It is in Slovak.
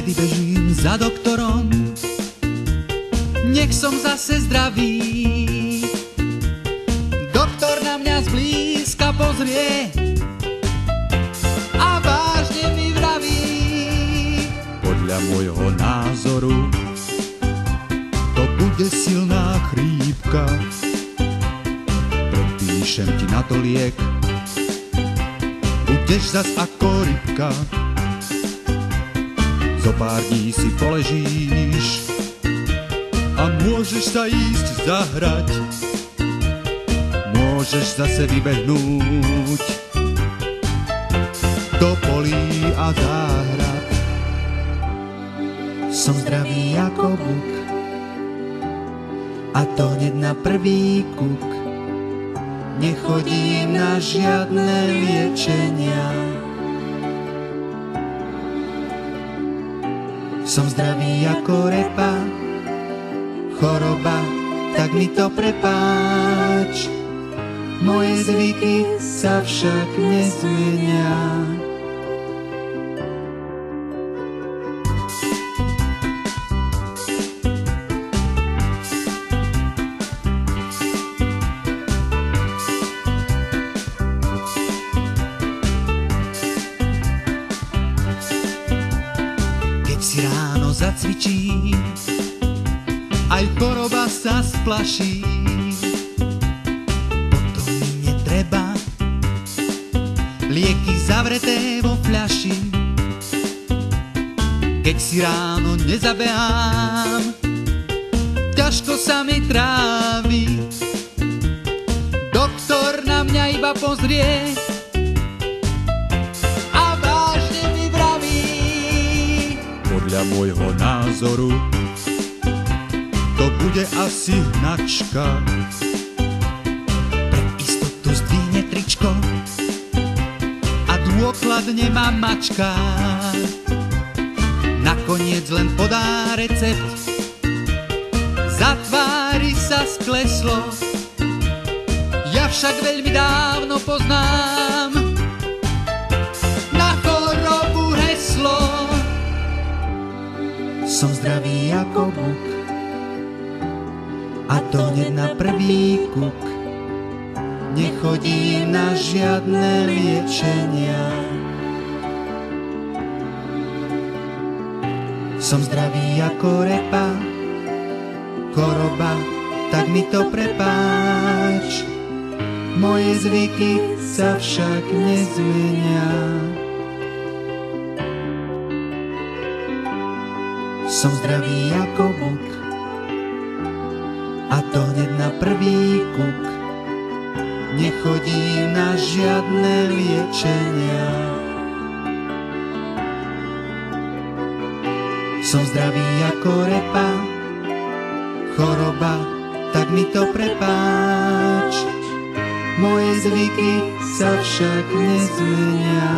kedy bežím za doktorom, nech som zase zdravý. Doktor na mňa zblízka pozrie a vážne mi vraví: podľa môjho názoru to bude silná chrípka. Predpíšem ti na to liek, budeš zas ako rybka. Zo pár dní si poležíš a môžeš sa ísť zahrať. Môžeš zase vybehnúť do polí a záhrad. Som zdravý ako buk, a to hneď na prvý kuk. Nechodím na žiadne liečenia. Som zdravý ako repa, choroba, tak mi to prepáč. Moje zvyky sa však nezmenia. Si ráno zacvičí, aj choroba sa splaší. Potom mi netreba lieky zavreté vo fľaši. Keď si ráno nezabehám, ťažko sa mi trávi. Doktor na mňa iba pozrie podľa môjho názoru to bude asi hnačka. Pre istotu zdvihne tričko a dôkladne ma mačka. Nakoniec len podá recept, zatvári sa skleslo. Ja však veľmi dávno poznám na chorobu heslo. Som zdravý ako buk, a to hneď na prvý kuk. Nechodím na žiadne liečenia. Som zdravý ako repa, choroba, tak mi to prepáč. Moje zvyky sa však nezmenia. Som zdravý ako buk, a to hneď na prvý kuk. Nechodím na žiadne liečenia. Som zdravý ako repa, choroba, tak mi to prepáč. Moje zvyky sa však nezmenia.